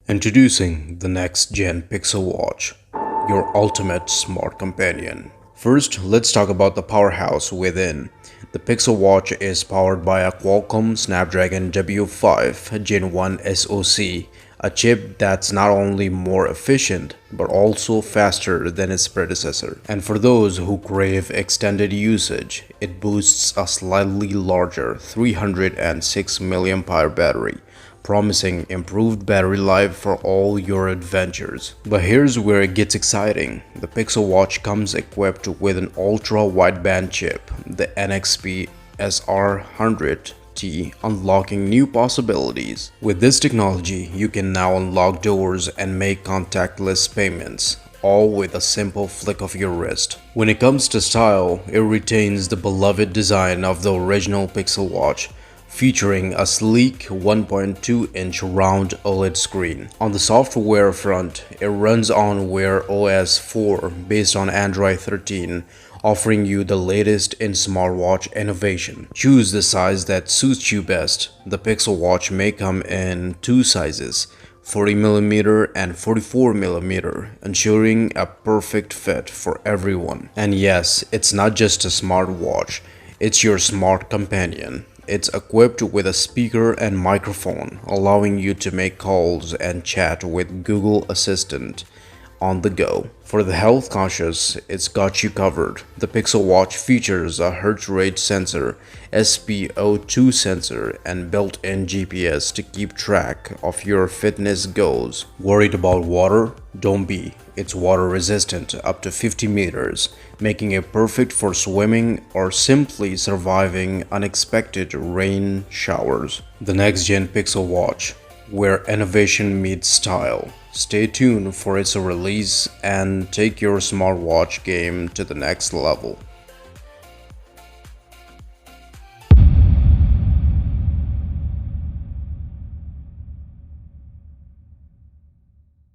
Introducing the next-gen Pixel Watch, your ultimate smart companion. First, let's talk about the powerhouse within. The Pixel Watch is powered by a Qualcomm Snapdragon W5 Gen 1 SoC, a chip that's not only more efficient but also faster than its predecessor. And for those who crave extended usage, it boasts a slightly larger 306 mAh battery, promising improved battery life for all your adventures. But here's where it gets exciting. The Pixel Watch comes equipped with an ultra-wideband chip, the NXP SR100T, unlocking new possibilities. With this technology, you can now unlock doors and make contactless payments, all with a simple flick of your wrist. When it comes to style, it retains the beloved design of the original Pixel Watch, featuring a sleek 1.2-inch round OLED screen. On the software front, it runs on Wear OS 4 based on Android 13, offering you the latest in smartwatch innovation. Choose the size that suits you best. The Pixel Watch may come in two sizes, 40mm and 44mm, ensuring a perfect fit for everyone. And yes, it's not just a smartwatch, it's your smart companion. It's equipped with a speaker and microphone, allowing you to make calls and chat with Google Assistant on the go. For the health conscious, it's got you covered. The Pixel Watch features a heart rate sensor, SpO2 sensor, and built-in GPS to keep track of your fitness goals. Worried about water? Don't be. It's water resistant up to 50 meters, making it perfect for swimming or simply surviving unexpected rain showers. The next-gen Pixel Watch, where innovation meets style. Stay tuned for its release and take your smartwatch game to the next level.